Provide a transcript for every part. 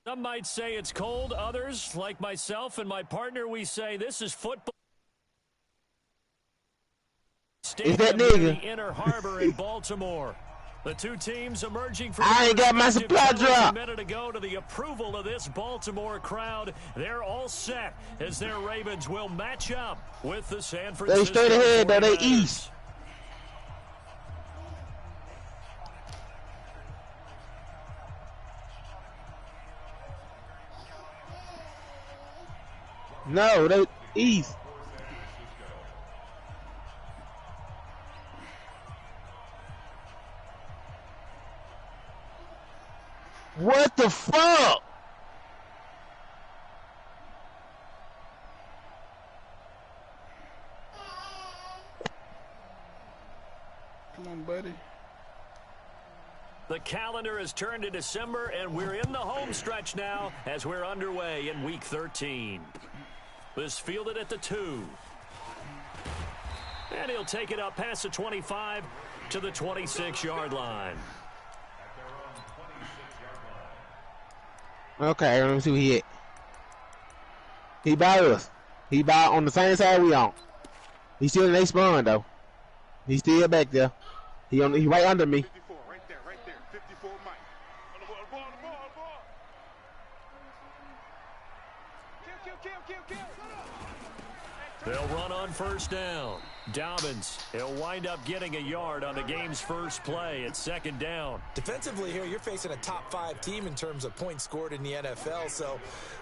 Some might say it's cold. Others, like myself and my partner, we say this is football. Is that nigga? The Inner Harbor in Baltimore. The two teams emerging from I ain't got my supply drop. A minute ago to the approval of this Baltimore crowd. They're all set as their Ravens will match up with the San Francisco. They straight ahead, though. They east. No, they east. What the fuck? Come on, buddy. The calendar has turned to December, and we're in the home stretch now as we're underway in Week 13. This fielded at the 2. And he'll take it up past the 25 to the 26-yard line. Okay, let me see who he at. He by us. He by on the same side we on. He's still in a spawn though. He's still back there. He right under me. 54, right there. 54 Mike. On the ball. Kill. They'll run on first down. Dobbins, he'll wind up getting a yard on the game's first play at second down. Defensively here, you're facing a top 5 team in terms of points scored in the NFL. So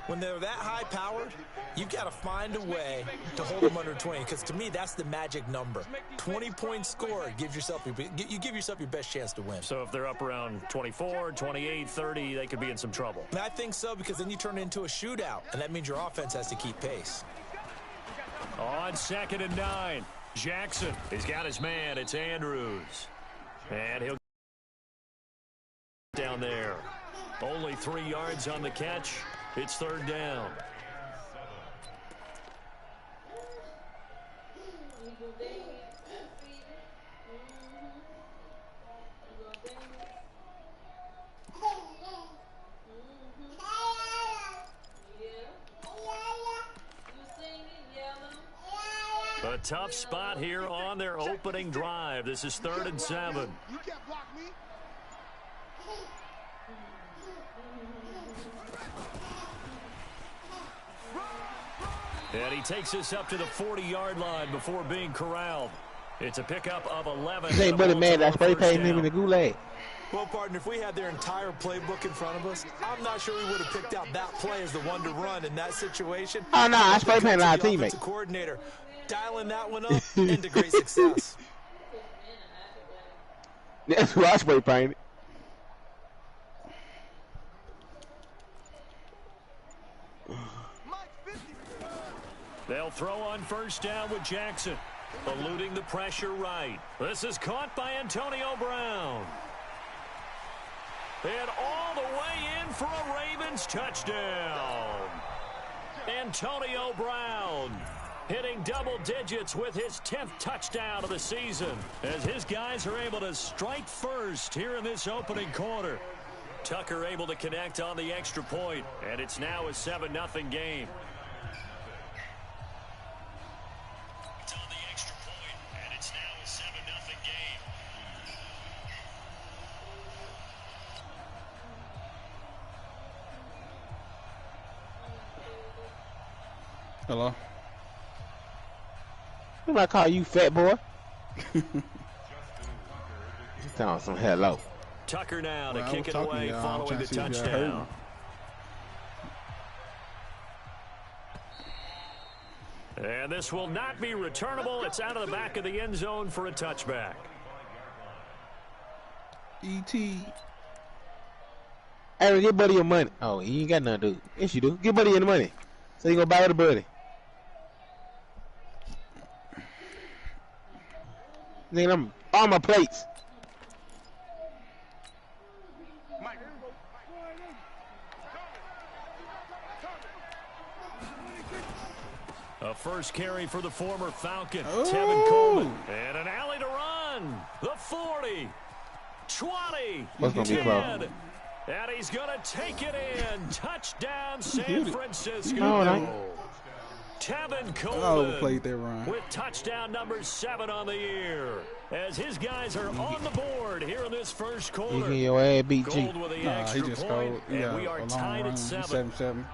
when they're that high-powered, you've got to find a way to hold them under 20. Because to me, that's the magic number. 20 points scored gives yourself you give yourself your best chance to win. So if they're up around 24, 28, 30, they could be in some trouble. And I think so, because then you turn it into a shootout, and that means your offense has to keep pace. On 2nd and 9. Jackson, he's got his man. It's Andrews. And he'll down there. Only 3 yards on the catch. It's third down. A tough spot here on their opening drive. This is 3rd and 7. You can't block me. And he takes this up to the 40-yard line before being corralled. It's a pickup of 11. Hey, buddy, man, that's spray painting him in the gulag. Well, partner, if we had their entire playbook in front of us, I'm not sure we would have picked out that play as the one to run in that situation. Oh, no, I spray painted our teammate. Coordinator dialing that one up into great success. That's who I spray painted. They'll throw on first down with Jackson, eluding the pressure right. This is caught by Antonio Brown. And all the way in for a Ravens touchdown. Antonio Brown hitting double digits with his 10th touchdown of the season as his guys are able to strike first here in this opening quarter. Tucker able to connect on the extra point, and it's now a 7-0 game. It's on the extra point, and it's now a 7-0 game. Hello? Who I call you, fat boy? Tell some hello. Tucker now to kick it away following the touchdown. And this will not be returnable. It's out of the back of the end zone for a touchback. E.T. Aaron, give Buddy your money. Oh, he ain't got nothing to do. Yes, you do. Give Buddy your money. So you gonna buy with a Buddy. Nigga, I'm all my plates. A first carry for the former Falcon, Ooh. Tevin Coleman. And an alley to run. The 40, 20, What's gonna be 10. And he's going to take it in. Touchdown, San Francisco. No, Tevin I overplayed Coleman that run. with touchdown number 7 on the year. As his guys are on the board here in this first quarter. You get your ass beat, G. Gold with the Nah, he extra just point, scored. and Yeah, we are a long tied run. at 7. 7-7.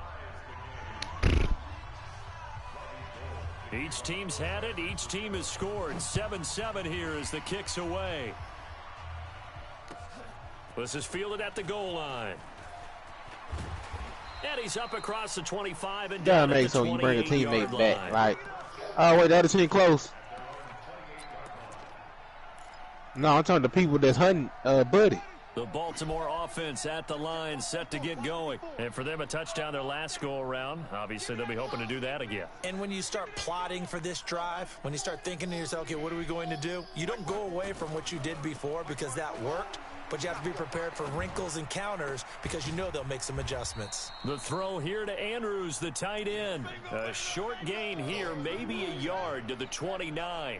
Each team's had it. Each team has scored. 7-7 here as the kick's away. This is fielded at the goal line. And he's up across the 25 and down Gotta make at the so you bring a 28-yard teammate back. line. Like, oh, wait, the other team close. No, I'm talking to people that's hunting Buddy. The Baltimore offense at the line, set to get going. And for them, a touchdown their last go-around. Obviously, they'll be hoping to do that again. And when you start plotting for this drive, when you start thinking to yourself, okay, what are we going to do? You don't go away from what you did before because that worked, but you have to be prepared for wrinkles and counters because you know they'll make some adjustments. The throw here to Andrews, the tight end. A short gain here, maybe a yard to the 29.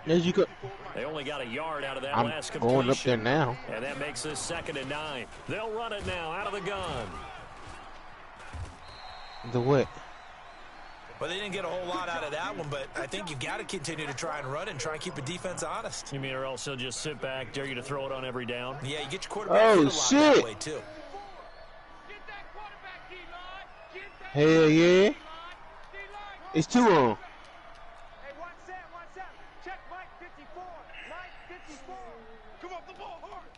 As you could. They only got a yard out of that I'm last completion. going up there now. And that makes this 2nd and 9. They'll run it now out of the gun. The what? Well, they didn't get a whole lot out of that one, but I think you got to continue to try and run it and try and keep the defense honest. You mean or else they'll just sit back, dare you to throw it on every down? Yeah, you get your quarterback Oh, hit a lot that shit. way, too. Hell yeah. It's 2 on. Come off the ball hard.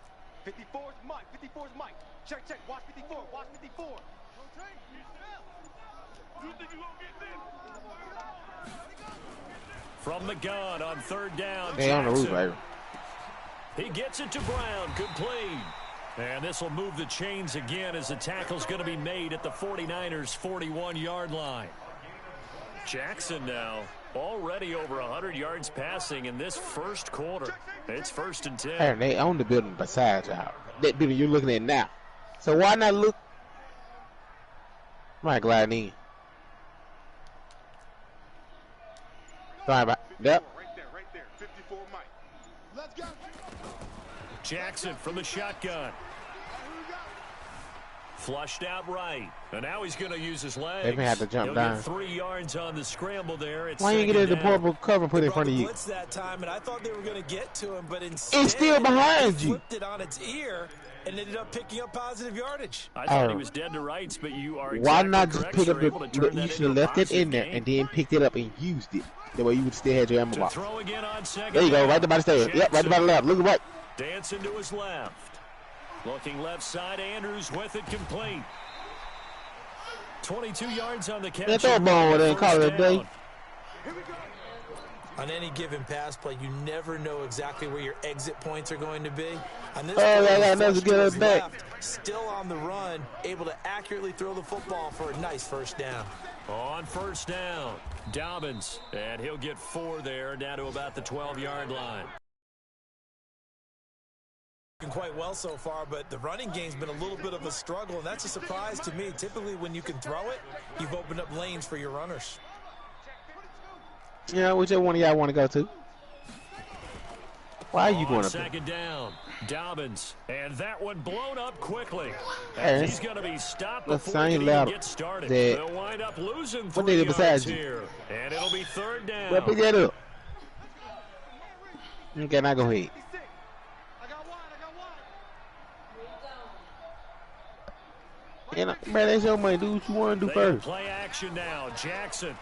54's Mike. 54's Mike. Check. Watch 54. Watch 54. You think you gonna get this? From the gun on 3rd down. Hey, on the roof, Jackson. baby. He gets it to Brown. Complete. And this will move the chains again as the tackle's going to be made at the 49ers' 41-yard line. Jackson now already over 100 yards passing in this first quarter. It's 1st and 10. Hey, they own the building besides y'all. That building you're looking at now. So why not look? Might glide in. Sorry about that. Right there. 54 Mike. Let's go. Jackson from the shotgun. Flushed out right. And now he's going to use his legs. They may have to jump He'll down. Get 3 yards on the scramble there. It's Why you get in the purple cover put in front of you? Blitz that time, and I thought they were going to get to him, but instead It's still behind they you. flipped it on its ear and ended up picking up positive yardage. I thought he was dead to rights, but you are Why exactly not just correct. pick up You're able to the turn you that should have into a left it in positive there gain. and then picked it up and used it. That way you would still had your ammo To box. throw again on 2nd There you go, down. right there by the stairs. Yep, right there by the left. Look right. Dancing to his left. Looking left side, Andrews with it complete. 22 yards on the catch. Let's throw a ball with it and call it a day. On any given pass play, you never know exactly where your exit points are going to be. On this Oh, play, yeah, he that's flushed a good to his back. left, still on the run, able to accurately throw the football for a nice 1st down. On 1st down, Dobbins. And he'll get 4 there, down to about the 12-yard line. Quite well so far, but the running game's been a little bit of a struggle, and that's a surprise to me. Typically, when you can throw it, you've opened up lanes for your runners. Yeah, whichever one of y'all want to go to. Why are you going up there? 2nd down, Dobbins. And that one blown up quickly. Hey, As he's going to be stopped the before same he can even level get started. that- They'll wind up losing 3 What they did yards besides you? here. And it'll be 3rd down. Well, pick that up. Okay, now go ahead. And, man, that's your money. Do what you want to do They first. play action now. Jackson.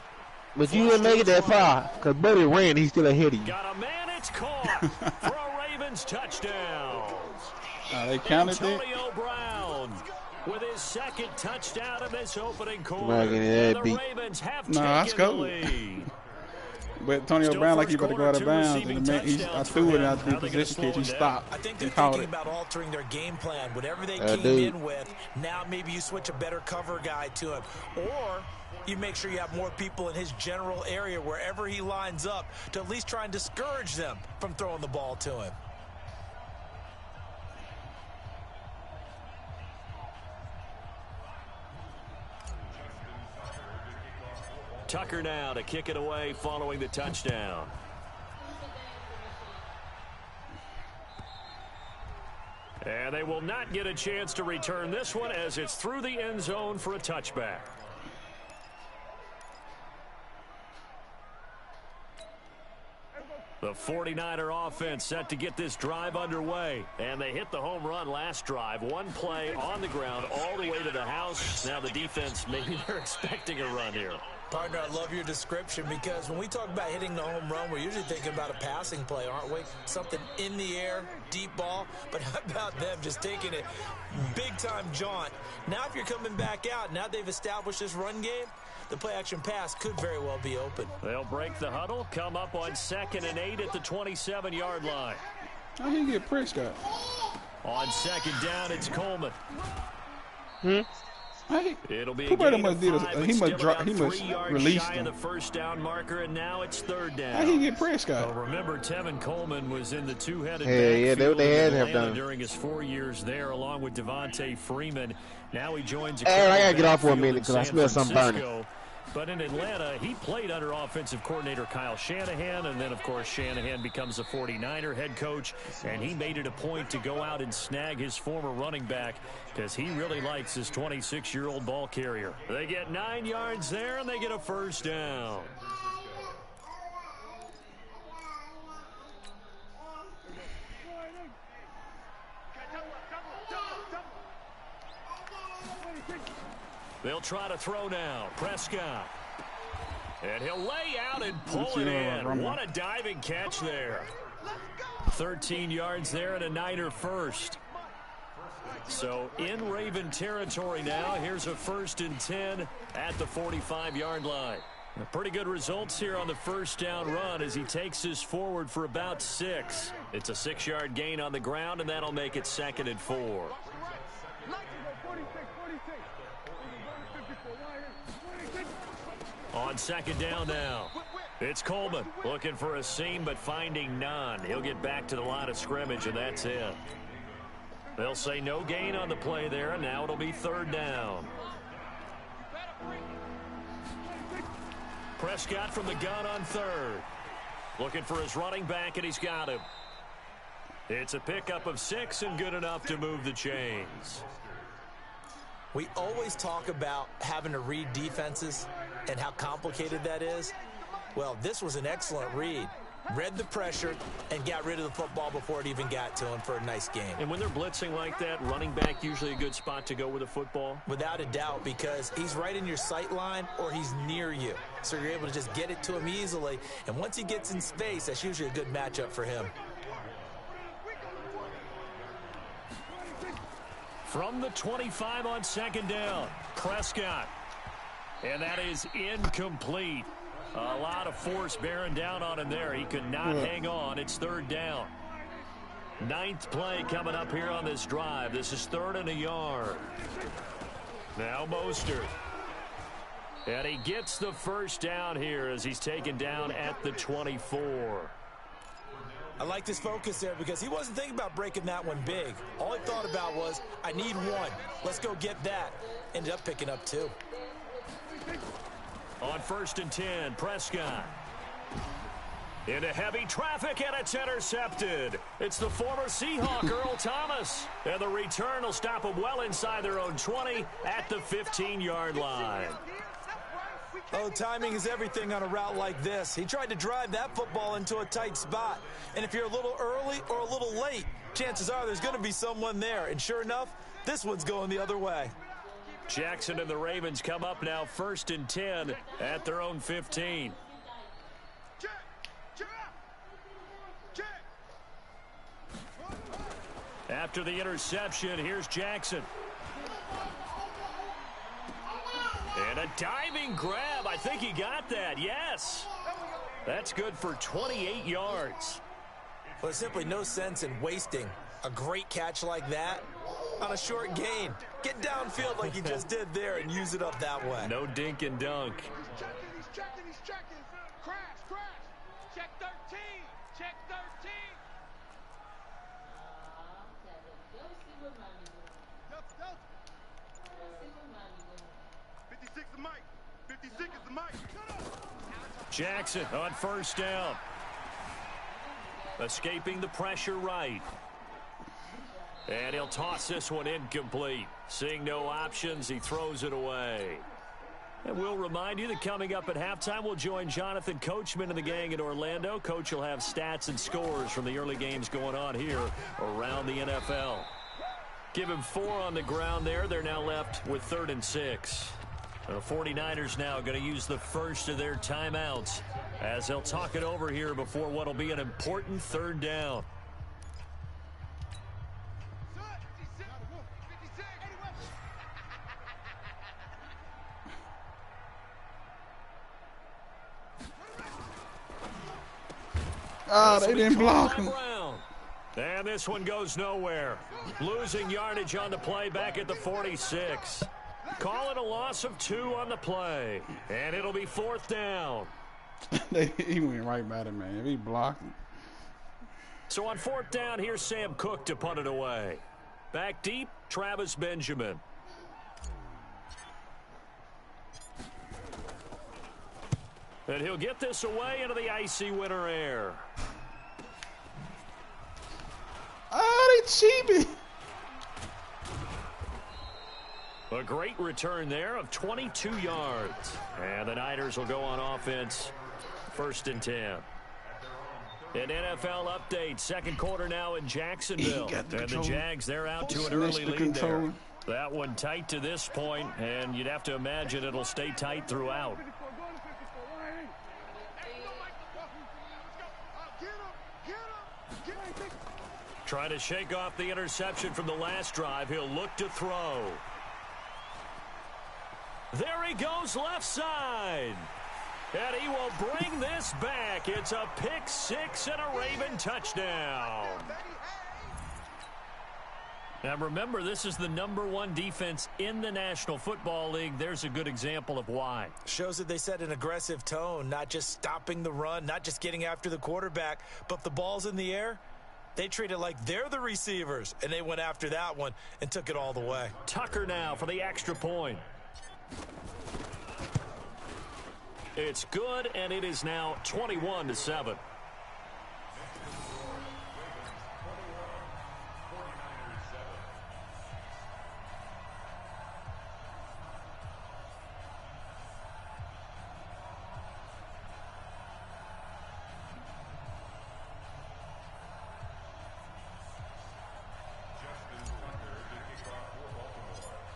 But you didn't make it that far because Buddy ran. He's still ahead of you. Got a man. It's caught for a Ravens touchdown. They counted it. Antonio Brown with his 2nd touchdown in this opening quarter. Might get that And the beat. Ravens have Nah, that's taken the cool. lead. But Antonio Still Brown, like he first about to go out of quarter, 2 bounds. receiving And the man, I touchdowns threw for it out him. the How they gonna position slow catch. He him down? stopped I think they're and caught thinking it. about altering their game plan. Whatever they Dude. came in with, now maybe you switch a better cover guy to him. Or you make sure you have more people in his general area wherever he lines up to at least try and discourage them from throwing the ball to him. Tucker now to kick it away following the touchdown. And they will not get a chance to return this one as it's through the end zone for a touchback. The 49er offense set to get this drive underway. And they hit the home run last drive. One play on the ground all the way to the house. Now the defense, maybe they're expecting a run here. Partner, I love your description because when we talk about hitting the home run, we're usually thinking about a passing play, aren't we? Something in the air, deep ball. But how about them just taking it big-time jaunt? Now if you're coming back out, now they've established this run game, the play-action pass could very well be open. They'll break the huddle, come up on 2nd and 8 at the 27-yard line. How he get Prescott? On 2nd down, it's Coleman. It'll be a gain of 5, he must drop. He must release shy of the first down marker, and now it's 3rd down. How he get Prescott? Well, remember, Tevin Coleman was in the two-headed backfield they had in have Atlanta done during his 4 years there, along with Devontae Freeman. Now he joins a I gotta get off for a minute because I smell something burning. But in Atlanta, he played under offensive coordinator Kyle Shanahan, and then, of course, Shanahan becomes a 49er head coach, and he made it a point to go out and snag his former running back because he really likes his 26-year-old ball carrier. They get 9 yards there, and they get a 1st down. They'll try to throw now. Prescott. And he'll lay out and pull it in. What a diving catch there. 13 yards there and a Niner first. So in Raven territory now. Here's a 1st and 10 at the 45-yard line. Pretty good results here on the 1st down run as he takes this forward for about 6. It's a 6-yard gain on the ground, and that'll make it 2nd and 4. On 2nd down now, it's Coleman looking for a seam but finding none. He'll get back to the line of scrimmage, and that's it. They'll say no gain on the play there, and now it'll be 3rd down. Prescott from the gun on 3rd. Looking for his running back, and he's got him. It's a pickup of 6 and good enough to move the chains. We always talk about having to read defenses and how complicated that is. Well, this was an excellent read. Read the pressure and got rid of the football before it even got to him for a nice game. And when they're blitzing like that, running back usually a good spot to go with a football? Without a doubt, because he's right in your sight line or he's near you. So you're able to just get it to him easily. And once he gets in space, that's usually a good matchup for him. From the 25 on 2nd down, Prescott. And that is incomplete. A lot of force bearing down on him there. He could not hang on. It's 3rd down. 9th play coming up here on this drive. This is 3rd and a yard. Now Mostert. And he gets the 1st down here as he's taken down at the 24. I like this focus there because he wasn't thinking about breaking that one big. All he thought about was, I need 1. Let's go get that. Ended up picking up 2. On 1st and 10, Prescott. Into heavy traffic, and it's intercepted. It's the former Seahawk, Earl Thomas. And the return will stop them well inside their own 20 at the 15-yard line. Oh, timing is everything on a route like this. He tried to drive that football into a tight spot. And if you're a little early or a little late, chances are there's going to be someone there. And sure enough, this one's going the other way. Jackson and the Ravens come up now 1st and 10 at their own 15. After the interception, here's Jackson. And a diving grab. I think he got that. Yes. That's good for 28 yards. Well, there's simply no sense in wasting a great catch like that on a short gain. Get downfield like he just did there and use it up that way. No dink and dunk. He's checking. Crash. Check 13. Check 13. Jackson on 1st down. Escaping the pressure right. And he'll toss this one incomplete. Seeing no options, he throws it away. And we'll remind you that coming up at halftime, we'll join Jonathan Coachman and the gang in Orlando. Coach will have stats and scores from the early games going on here around the NFL. Give him 4 on the ground there. They're now left with 3rd and 6. The 49ers now going to use the first of their timeouts as they'll talk it over here before what will be an important 3rd down. Ah, they didn't block him. And this one goes nowhere. Losing yardage on the play back at the 46. Call it a loss of 2 on the play. And it'll be 4th down. He went right by the man. He blocked him. So on 4th down, here's Sam Cook to punt it away. Back deep, Travis Benjamin. And he'll get this away into the icy winter air. Ah, they cheated. A great return there of 22 yards. And the Niners will go on offense, 1st and 10. An NFL update, 2nd quarter now in Jacksonville. And the Jags, they're out to an early lead there. That one tight to this point, and you'd have to imagine it'll stay tight throughout. Trying to shake off the interception from the last drive. He'll look to throw. There he goes left side. And he will bring this back. It's a pick 6 and a Raven touchdown. Now remember, this is the #1 defense in the National Football League. There's a good example of why. Shows that they set an aggressive tone, not just stopping the run, not just getting after the quarterback, but if the ball's in the air, they treat it like they're the receivers, and they went after that one and took it all the way. Tucker now for the extra point. It's good, and it is now 21-7.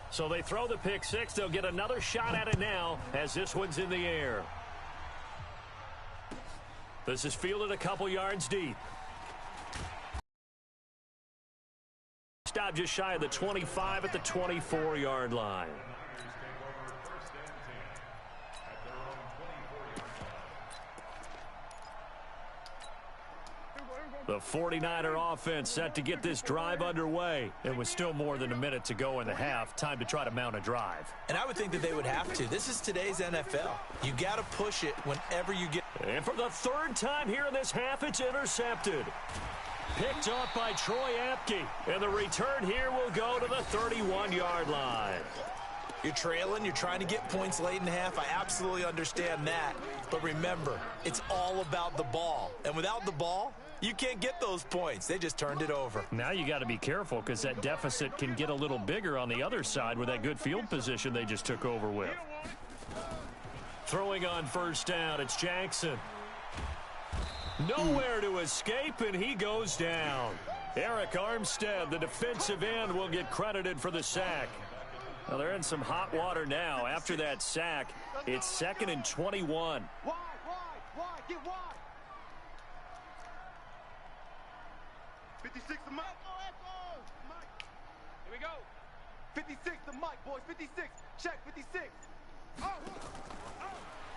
So they throw the pick 6. They'll get another shot at it now as this one's in the air. This is fielded a couple yards deep. Stop just shy of the 25 at the 24-yard line. The 49er offense set to get this drive underway. It was still more than a minute to go in the half. Time to try to mount a drive. And I would think that they would have to. This is today's NFL. You got to push it whenever you get. And for the 3rd time here in this half, it's intercepted. Picked off by Troy Apke. And the return here will go to the 31-yard line. You're trailing. You're trying to get points late in the half. I absolutely understand that. But remember, it's all about the ball. And without the ball, you can't get those points. They just turned it over. Now you got to be careful because that deficit can get a little bigger on the other side with that good field position they just took over with. Throwing on 1st down, it's Jackson. Nowhere to escape, and he goes down. Eric Armstead, the defensive end, will get credited for the sack. Well, they're in some hot water now. After that sack, it's 2nd and 21. Wide, get wide. 56 to Mike. Here we go. 56 to Mike, boys. 56. Check 56.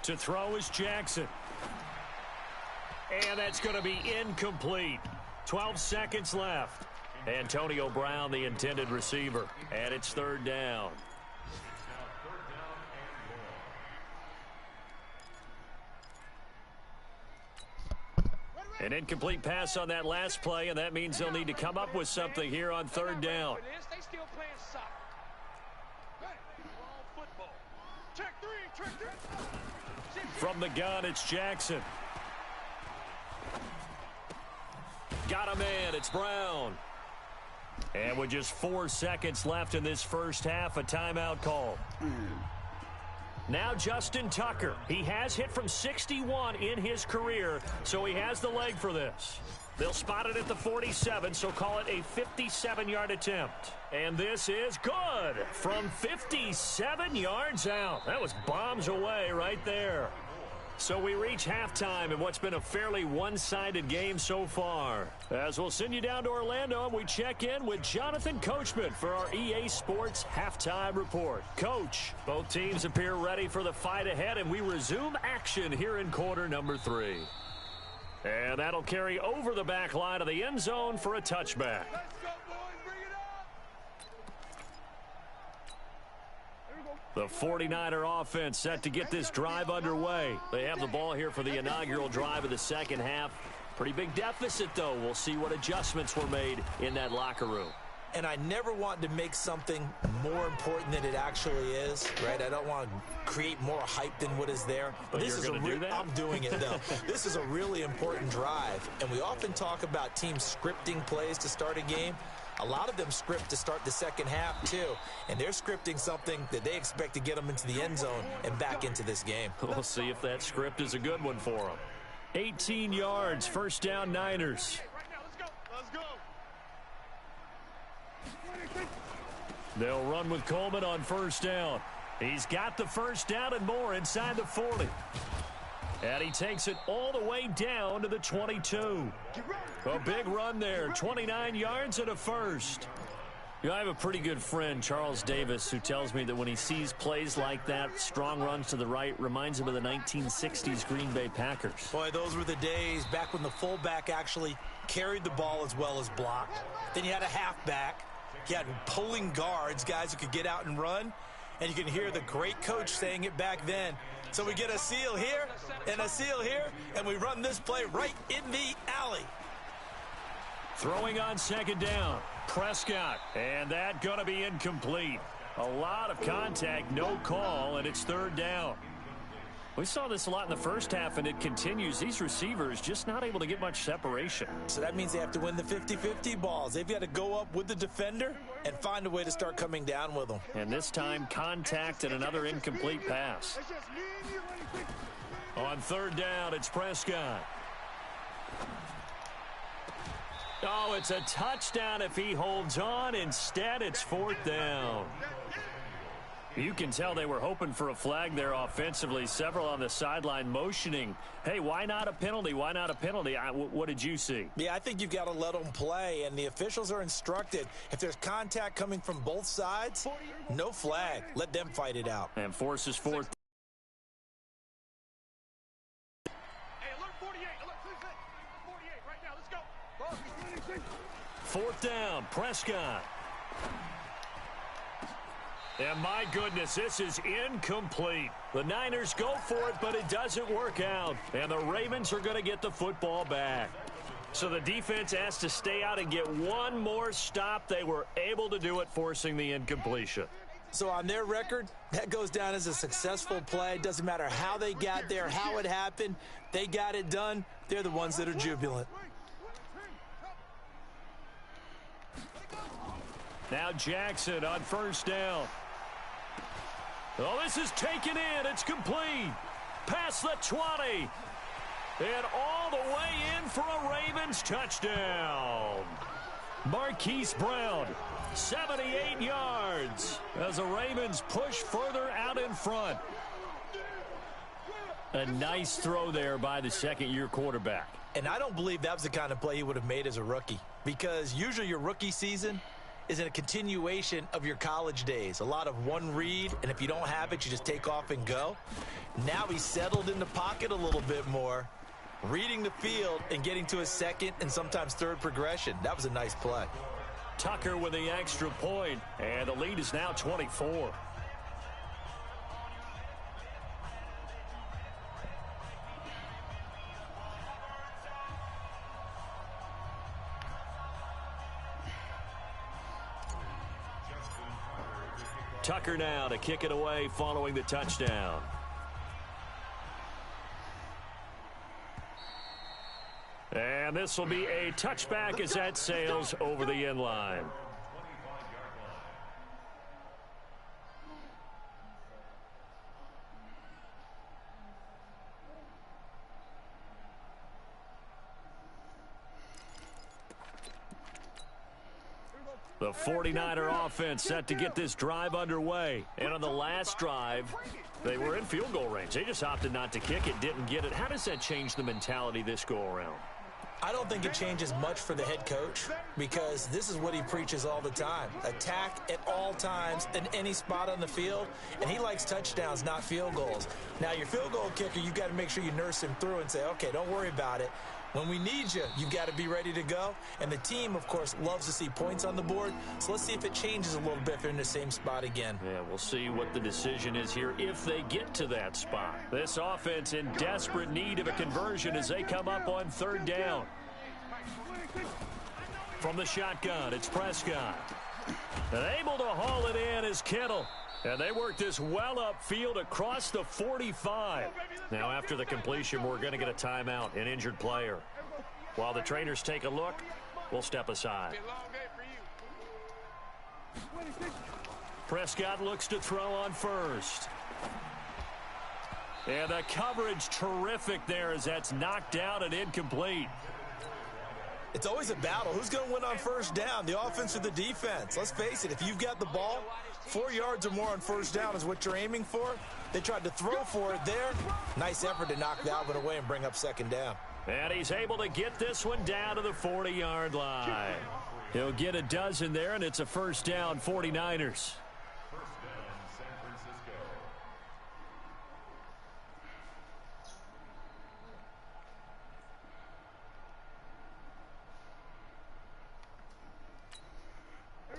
To throw is Jackson. And that's going to be incomplete. 12 seconds left. Antonio Brown, the intended receiver. And it's 3rd down. An incomplete pass on that last play, and that means they'll need to come up with something here on 3rd down. They still playing soccer. Football. Check 3. From the gun, it's Jackson. Got a man. It's Brown. And with just 4 seconds left in this first half, a timeout call. Now Justin Tucker. He has hit from 61 in his career, so he has the leg for this. They'll spot it at the 47, so call it a 57-yard attempt. And this is good from 57 yards out. That was bombs away right there. So we reach halftime in what's been a fairly one-sided game so far. As we'll send you down to Orlando, and we check in with Jonathan Coachman for our EA Sports Halftime Report. Coach, both teams appear ready for the fight ahead, and we resume action here in quarter number 3. And that'll carry over the back line of the end zone for a touchback. The 49er offense set to get this drive underway. They have the ball here for the inaugural drive of the second half. Pretty big deficit, though. We'll see what adjustments were made in that locker room. And I never want to make something more important than it actually is, right? I don't want to create more hype than what is there. But this you're going to do that? I'm doing it, though. This is a really important drive, and we often talk about teams scripting plays to start a game. A lot of them script to start the second half, too, and they're scripting something that they expect to get them into the end zone and back into this game. We'll see if that script is a good one for them. 18 yards, first down Niners. Let's go. They'll run with Coleman on first down. He's got the first down and more inside the 40. And he takes it all the way down to the 22. A big run there, 29 yards and a first. You know, I have a pretty good friend, Charles Davis, who tells me that when he sees plays like that, strong runs to the right, reminds him of the 1960s Green Bay Packers. Boy, those were the days back when the fullback actually carried the ball as well as blocked. Then you had a halfback. You had pulling guards, guys who could get out and run. And you can hear the great coach saying it back then. So we get a seal here and a seal here, and we run this play right in the alley. Throwing on second down, Prescott, and that going to be incomplete. A lot of contact, no call, and it's third down. We saw this a lot in the first half, and it continues. These receivers just not able to get much separation. So that means they have to win the 50-50 balls. They've got to go up with the defender and find a way to start coming down with them. And this time, contact and another incomplete pass. On third down, it's Prescott. Oh, it's a touchdown if he holds on. Instead, it's fourth down. You can tell they were hoping for a flag there offensively. Several on the sideline motioning, hey, why not a penalty? Why not a penalty? What did you see? Yeah, I think you've got to let them play, and the officials are instructed. If there's contact coming from both sides, no flag. Let them fight it out. And forces fourth. Hey, alert 48. Alert 48 right now. Let's go. Fourth down, Prescott. And my goodness, this is incomplete. The Niners go for it, but it doesn't work out. And the Ravens are going to get the football back. So the defense has to stay out and get one more stop. They were able to do it, forcing the incompletion. So on their record, that goes down as a successful play. It doesn't matter how they got there, how it happened. They got it done. They're the ones that are jubilant. Now Jackson on first down. Oh, this is taken in. It's complete. Past the 20. And all the way in for a Ravens touchdown. Marquise Brown, 78 yards as the Ravens push further out in front. A nice throw there by the second-year quarterback. And I don't believe that was the kind of play he would have made as a rookie, because usually your rookie season is in a continuation of your college days. A lot of one read, and if you don't have it, you just take off and go. Now he's settled in the pocket a little bit more, reading the field and getting to his second and sometimes third progression. That was a nice play. Tucker with the extra point, and the lead is now 24. Tucker now to kick it away following the touchdown. And this will be a touchback as that sails over the end line. The 49er offense set to get this drive underway. And on the last drive, they were in field goal range. They just opted not to kick it, didn't get it. How does that change the mentality this go-around? I don't think it changes much for the head coach because this is what he preaches all the time. Attack at all times in any spot on the field, and he likes touchdowns, not field goals. Now, your field goal kicker, you've got to make sure you nurse him through and say, okay, don't worry about it. When we need you, you've got to be ready to go. And the team, of course, loves to see points on the board. So let's see if it changes a little bit if they're in the same spot again. Yeah, we'll see what the decision is here if they get to that spot. This offense in desperate need of a conversion as they come up on third down. From the shotgun, it's Prescott. And able to haul it in is Kittle. And they work this well upfield across the 45. Now, after the completion, we're going to get a timeout, an injured player. While the trainers take a look, we'll step aside. Prescott looks to throw on first. And the coverage terrific there as that's knocked down and incomplete. It's always a battle. Who's going to win on first down, the offense or the defense? Let's face it, if you've got the ball, 4 yards or more on first down is what you're aiming for. They tried to throw for it there. Nice effort to knock that one away and bring up second down. And he's able to get this one down to the 40-yard line. He'll get a dozen there, and it's a first down, 49ers.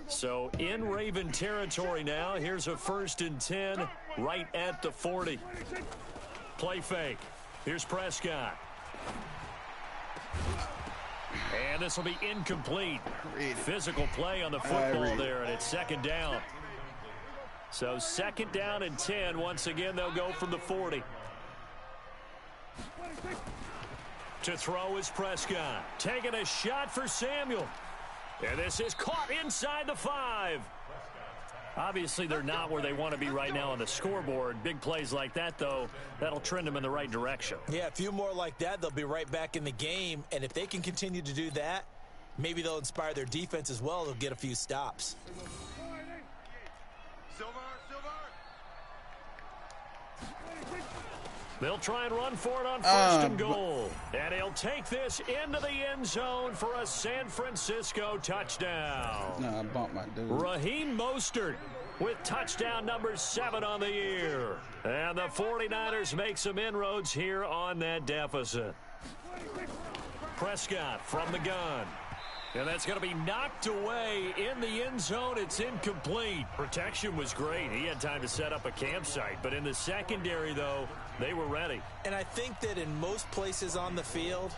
So in Raven territory now. Here's a 1st and 10 right at the 40. Play fake. Here's Prescott. And this will be incomplete. Physical play on the football there, and it's second down. So second down and 10. Once again, they'll go from the 40. To throw is Prescott. Taking a shot for Samuel. And this is caught inside the 5. Obviously, they're not where they want to be right now on the scoreboard. Big plays like that, though, that'll trend them in the right direction. Yeah, a few more like that, they'll be right back in the game. And if they can continue to do that, maybe they'll inspire their defense as well. They'll get a few stops. They'll try and run for it on 1st and goal. And he'll take this into the end zone for a San Francisco touchdown. No, I bumped my dude. Raheem Mostert with touchdown number 7 on the year. And the 49ers make some inroads here on that deficit. Prescott from the gun. And that's going to be knocked away in the end zone. It's incomplete. Protection was great. He had time to set up a campsite. But in the secondary, though, they were ready. And I think that in most places on the field,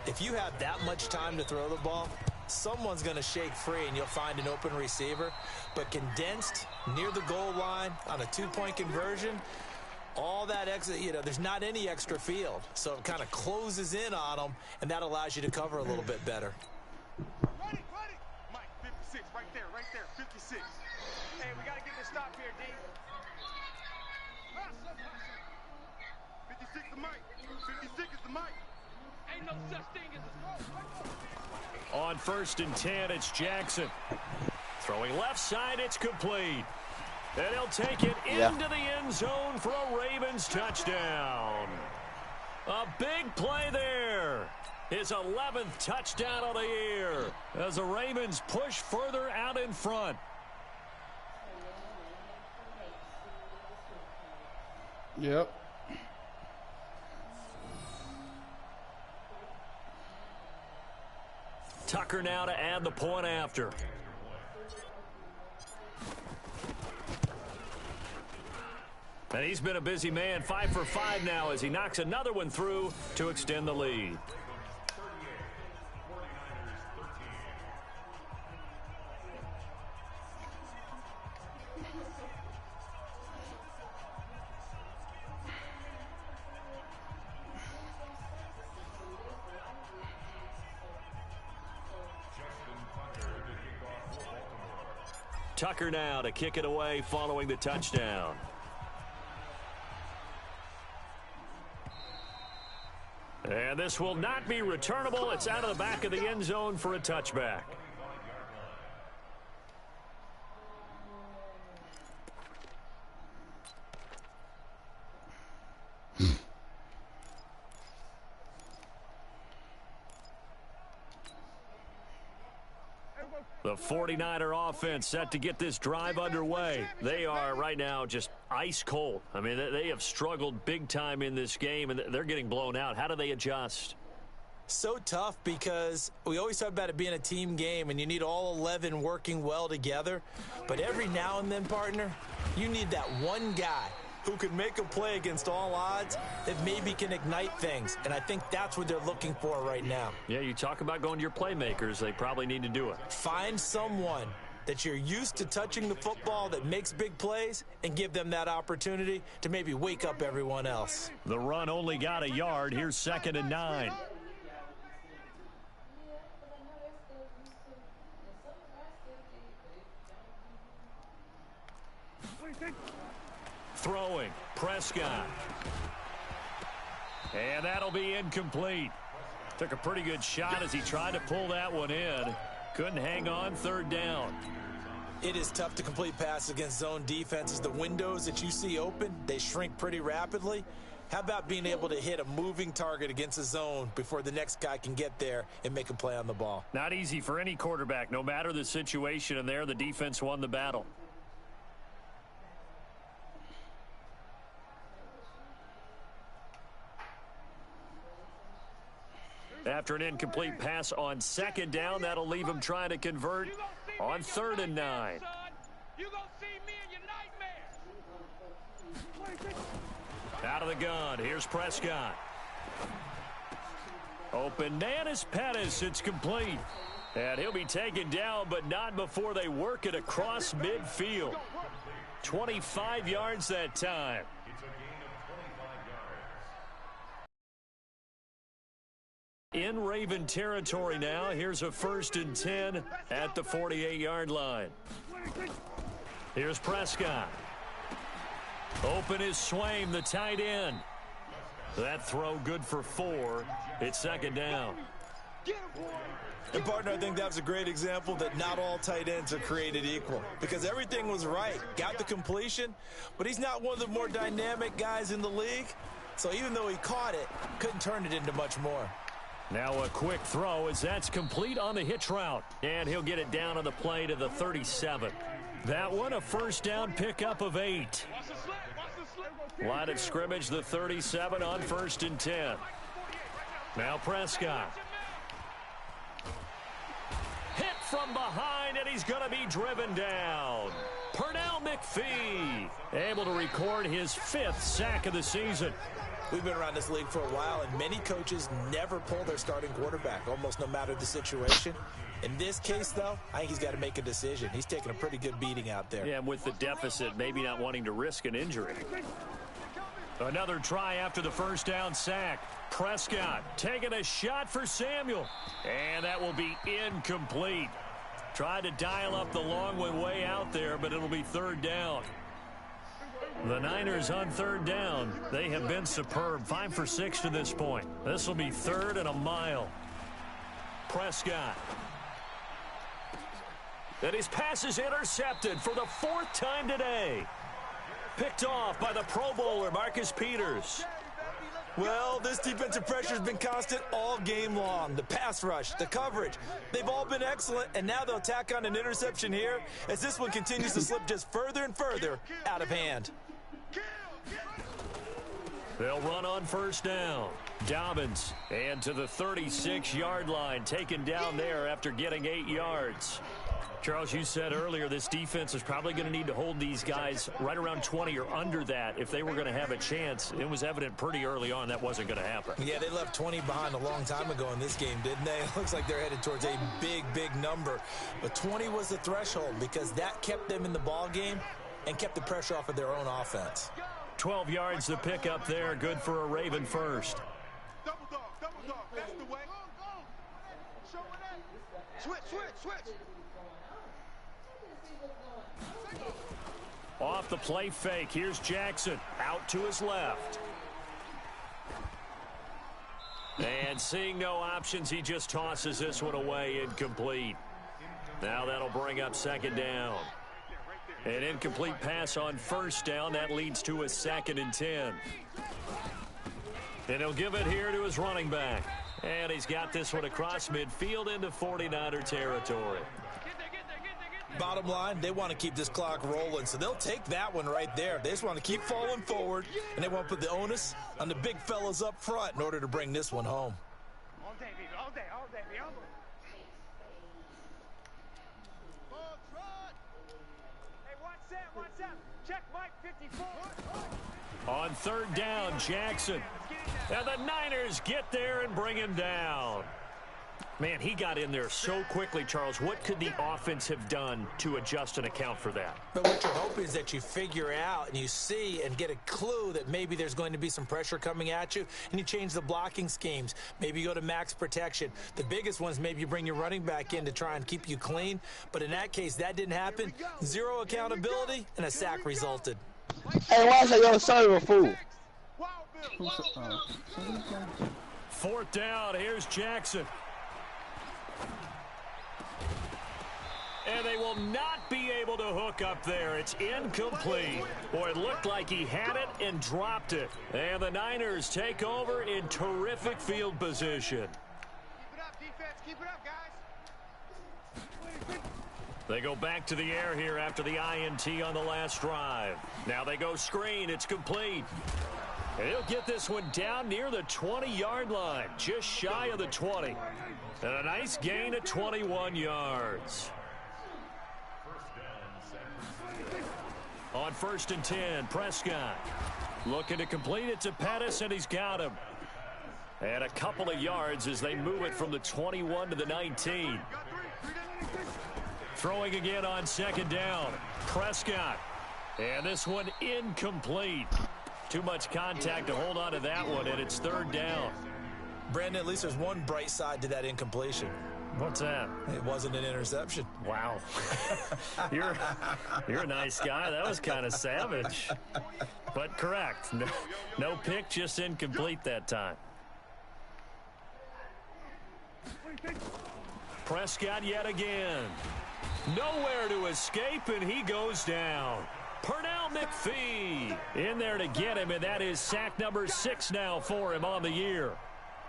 if you have that much time to throw the ball, someone's going to shake free and you'll find an open receiver. But condensed near the goal line on a 2-point conversion, all that extra, there's not any extra field. So it kind of closes in on them, and that allows you to cover a little bit better. Ready. Mike, 56, right there, 56. Hey, we got to get this stop here, D. 56 the Mike. 56 is the Mike. Ain't no such thing as a... On 1st and 10, it's Jackson. Throwing left side, it's complete. And he'll take it into the end zone for a Ravens touchdown. A big play there. His 11th touchdown of the year as the Ravens push further out in front. Yep. Tucker now to add the point after. And he's been a busy man, 5 for 5 now as he knocks another one through to extend the lead. Tucker now to kick it away following the touchdown. And this will not be returnable. It's out of the back of the end zone for a touchback. The 49er offense set to get this drive underway. They are right now just ice cold. I mean, they have struggled big time in this game, and they're getting blown out. How do they adjust? So tough because we always talk about it being a team game, and you need all 11 working well together. But every now and then, partner, you need that one guy who can make a play against all odds that maybe can ignite things. And I think that's what they're looking for right now. Yeah, you talk about going to your playmakers. They probably need to do it. Find someone that you're used to touching the football that makes big plays and give them that opportunity to maybe wake up everyone else. The run only got a yard. Here's 2nd and 9. Throwing, Prescott. And that'll be incomplete. Took a pretty good shot as he tried to pull that one in. Couldn't hang on, 3rd down. It is tough to complete passes against zone defenses. The windows that you see open, they shrink pretty rapidly. How about being able to hit a moving target against a zone before the next guy can get there and make a play on the ball? Not easy for any quarterback, no matter the situation, and there the defense won the battle. After an incomplete pass on 2nd down, that'll leave him trying to convert on 3rd and 9. You gonna see me in your nightmares. Out of the gun, here's Prescott. Open Nanis Pettis, it's complete. And he'll be taken down, but not before they work it across midfield. 25 yards that time. In Raven territory now. Here's a 1st and 10 at the 48-yard line. Here's Prescott. Open is Swaim, the tight end. That throw good for 4. It's 2nd down. And, partner, I think that's a great example that not all tight ends are created equal, because everything was right. Got the completion, but he's not one of the more dynamic guys in the league. So even though he caught it, couldn't turn it into much more. Now a quick throw as that's complete on the hitch route. And he'll get it down on the play to the 37. That one a 1st down pickup of 8. Line of scrimmage, the 37 on 1st and 10. Now Prescott. Hit from behind, and he's going to be driven down. Pernell McPhee able to record his 5th sack of the season. We've been around this league for a while, and many coaches never pull their starting quarterback, almost no matter the situation. In this case, though, I think he's got to make a decision. He's taking a pretty good beating out there. Yeah, and with the deficit, maybe not wanting to risk an injury. Another try after the 1st down sack. Prescott taking a shot for Samuel. And that will be incomplete. Tried to dial up the long one way out there, but it'll be 3rd down. The Niners on 3rd down. They have been superb. 5 for 6 to this point. This will be 3rd and a mile. Prescott. And his pass is intercepted for the 4th time today. Picked off by the Pro Bowler, Marcus Peters. Well, this defensive pressure has been constant all game long. The pass rush, the coverage, they've all been excellent, and now they'll tack on an interception here as this one continues to slip just further and further out of hand. They'll run on 1st down. Dobbins, and to the 36-yard line, taken down there after getting 8 yards. Charles, you said earlier this defense is probably going to need to hold these guys right around 20 or under that if they were going to have a chance. It was evident pretty early on that wasn't going to happen. Yeah, they left 20 behind a long time ago in this game, didn't they? It looks like they're headed towards a big, big number. But 20 was the threshold because that kept them in the ball game and kept the pressure off of their own offense. 12 yards to pick up there. Good for a Raven first. Double dog, that's the way. Show it that. Switch. Off the play fake. Here's Jackson. Out to his left. And seeing no options, he just tosses this one away, incomplete. Now that'll bring up 2nd down. An incomplete pass on 1st down. That leads to a 2nd and 10. And he'll give it here to his running back. And he's got this one across midfield into 49er territory. Bottom line, they want to keep this clock rolling, so they'll take that one right there. They just want to keep falling forward, and they want to put the onus on the big fellas up front in order to bring this one home. All day, baby. All day, baby. Hey, watch that. Check Mike 54. On third down, Jackson. And the Niners get there and bring him down. Man, he got in there so quickly, Charles. What could the offense have done to adjust and account for that? But what you're hoping is that you figure out and you see and get a clue that maybe there's going to be some pressure coming at you, and you change the blocking schemes. Maybe you go to max protection. The biggest one is maybe you bring your running back in to try and keep you clean. But in that case, that didn't happen. Zero accountability, and a sack resulted. Hey, why is that your server fool? Fourth down, here's Jackson. And they will not be able to hook up there. It's incomplete. Boy, it looked like he had it and dropped it. And the Niners take over in terrific field position. Keep it up, defense. Keep it up, guys. They go back to the air here after the INT on the last drive. Now they go screen. It's complete. And he'll get this one down near the 20-yard line, just shy of the 20. And a nice gain of 21 yards. On 1st and 10, Prescott looking to complete it to Pettis, and he's got him. And a couple of yards as they move it from the 21 to the 19. Throwing again on 2nd down, Prescott. And this one incomplete. Too much contact to hold on to that one, and it's 3rd down. Brandon, at least there's one bright side to that incompletion. What's that? It wasn't an interception. Wow. You're a nice guy. That was kind of savage. But correct. No pick, just incomplete that time. Prescott yet again. Nowhere to escape, and he goes down. Pernell McPhee in there to get him, and that is sack number 6 now for him on the year.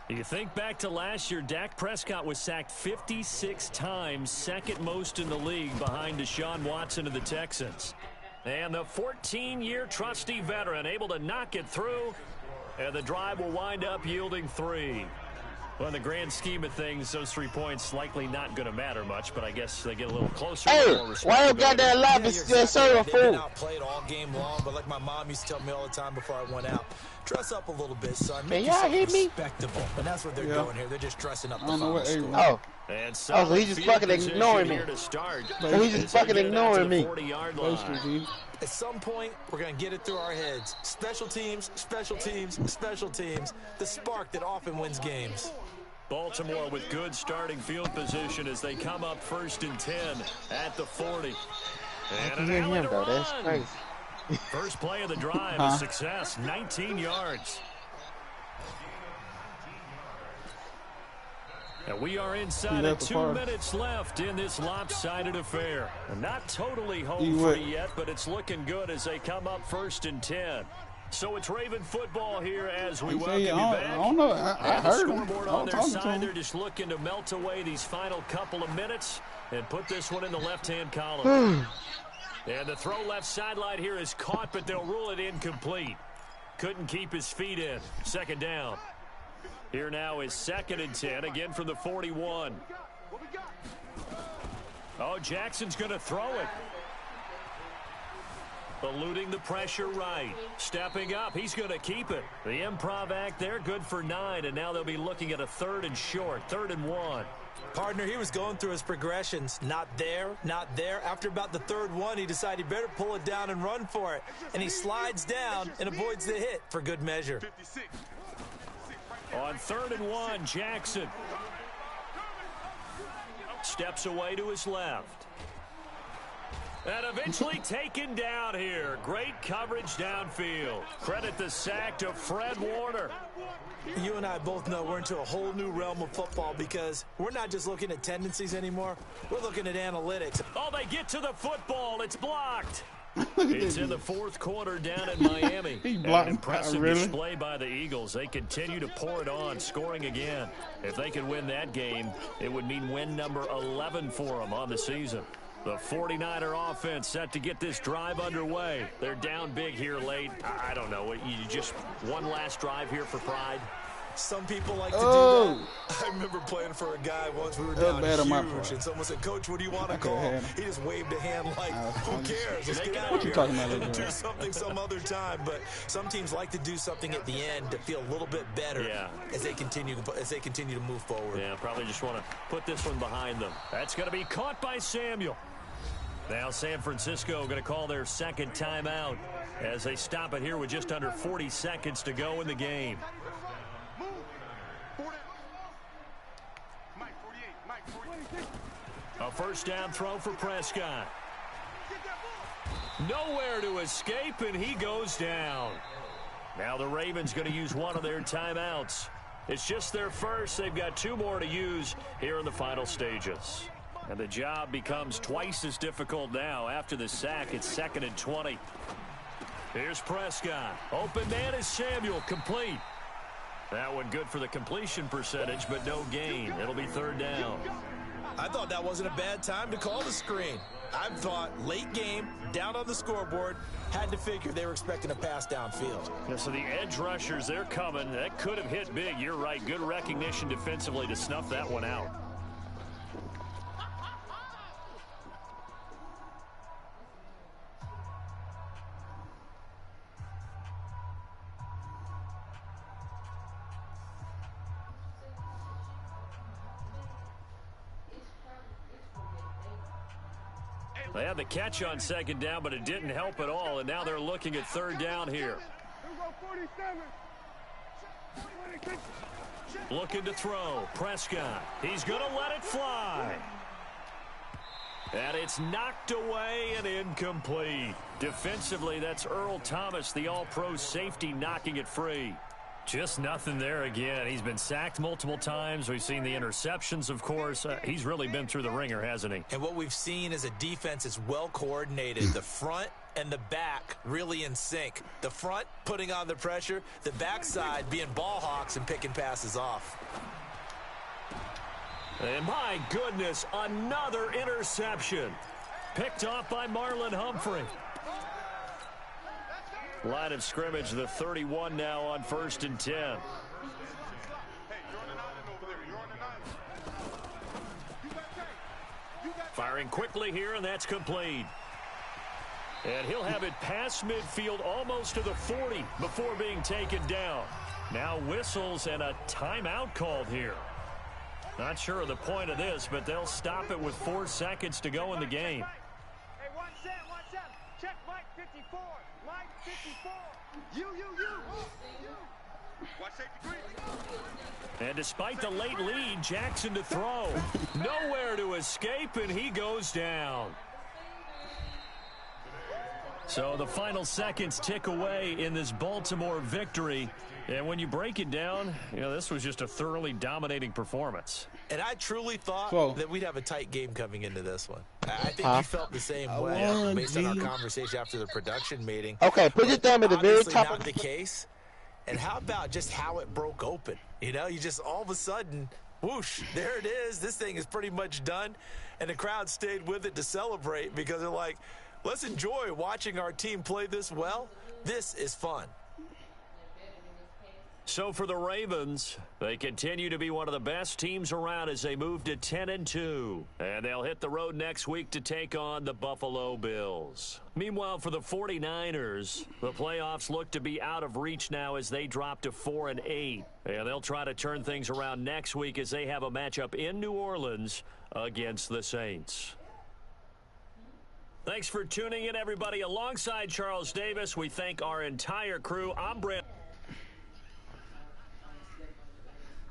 You think back to last year, Dak Prescott was sacked 56 times, second most in the league behind Deshaun Watson of the Texans. And the 14-year trusty veteran able to knock it through, and the drive will wind up yielding 3. Well, in the grand scheme of things, those 3 points likely not going to matter much, but I guess they get a little closer. Hey, why you got that live server They've been fool? outplayed all game long, but like my mom used to tell me all the time before I went out, dress up a little bit, son. Man, Make y'all yourself hear me? respectable. And that's what they're doing here. They're just dressing up the I don't know what final A score. Oh. And So he just fucking ignoring me. So he just fucking ignoring me. At some point, we're going to get it through our heads. Special teams, special teams, special teams. The spark that often wins games. Baltimore with good starting field position as they come up 1st and 10 at the 40. I And can an hear alley him, to though. That's run. crazy. First play of the drive, a success, 19 yards. And we are inside of 2 minutes left in this lopsided affair. Not totally home free yet, but it's looking good as they come up 1st and 10. So it's Raven football here as we welcome you back. I don't know. I heard him. Scoreboard on their side, they're just looking to melt away these final couple of minutes and put this one in the left-hand column. And the throw left sideline here is caught, but they'll rule it incomplete. Couldn't keep his feet in. 2nd down. Here now is 2nd and 10, again from the 41. Oh, Jackson's going to throw it. Eluding the pressure right. Stepping up, he's going to keep it. The improv act there, good for 9, and now they'll be looking at a 3rd and short, 3rd and 1. Partner, he was going through his progressions. Not there, not there. After about the 3rd one, he decided he better pull it down and run for it. And he slides down and avoids the hit for good measure. On 3rd and 1, Jackson steps away to his left. And eventually taken down here. Great coverage downfield. Credit the sack to Fred Warner. You and I both know we're into a whole new realm of football because we're not just looking at tendencies anymore. We're looking at analytics. Oh, they get to the football. It's blocked. It's in the 4th quarter down in Miami. He blocked. An impressive display by the Eagles. They continue to pour it on, scoring again. If they could win that game, it would mean win number 11 for them on the season. The 49er offense set to get this drive underway. They're down big here late. I don't know. You just one last drive here for pride? Some people like to do that. I remember playing for a guy once. We were down huge, and someone said, "Coach, what do you want to call?" He just waved a hand like, "Who cares? Let's get out of here. Do something some other time." But some teams like to do something at the end to feel a little bit better as they continue to move forward. Yeah, probably just want to put this one behind them. That's going to be caught by Samuel. Now San Francisco going to call their second timeout as they stop it here with just under 40 seconds to go in the game. A first down throw for Prescott. Nowhere to escape, and he goes down. Now the Ravens going to use one of their timeouts. It's just their first. They've got 2 more to use here in the final stages. And the job becomes twice as difficult now. After the sack, it's 2nd and 20. Here's Prescott. Open man is Samuel, complete. That one good for the completion percentage, but no gain. It'll be 3rd down. I thought that wasn't a bad time to call the screen. I thought late game, down on the scoreboard, had to figure they were expecting a pass downfield. Yeah, so the edge rushers, they're coming. That could have hit big. You're right. Good recognition defensively to snuff that one out. They had the catch on 2nd down, but it didn't help at all, and now they're looking at 3rd down here. Looking to throw. Prescott. He's going to let it fly. And it's knocked away and incomplete. Defensively, that's Earl Thomas, the all-pro safety, knocking it free. Just nothing there again. He's been sacked multiple times. We've seen the interceptions, of course. He's really been through the ringer, hasn't he? And what we've seen is a defense that's well coordinated. The front and the back really in sync. The front putting on the pressure, the backside being ball hawks and picking passes off. And my goodness, another interception. Picked off by Marlon Humphrey. Line of scrimmage, the 31 now on 1st and 10. Hey, you're on the 9 over there. You're on the 9. You got Firing quickly here, and that's complete. And he'll have it past midfield almost to the 40 before being taken down. Now whistles and a timeout called here. Not sure of the point of this, but they'll stop it with 4 seconds to go in the game. Hey, 1 7. Check Mike 54. Mike 54. You. Watch safety green. And despite the late lead, Jackson to throw. Nowhere to escape, and he goes down. So the final seconds tick away in this Baltimore victory. And when you break it down, this was just a thoroughly dominating performance. And I truly thought that we'd have a tight game coming into this one. I think you felt the same way based on our conversation after the production meeting. Okay, put your thumb at the very top of the case. And how about just how it broke open? You just all of a sudden, whoosh, there it is. This thing is pretty much done. And the crowd stayed with it to celebrate because they're like, let's enjoy watching our team play this well. This is fun. So for the Ravens, they continue to be one of the best teams around as they move to 10-2. And they'll hit the road next week to take on the Buffalo Bills. Meanwhile, for the 49ers, the playoffs look to be out of reach now as they drop to 4-8. And they'll try to turn things around next week as they have a matchup in New Orleans against the Saints. Thanks for tuning in, everybody. Alongside Charles Davis, we thank our entire crew. I'm Brent.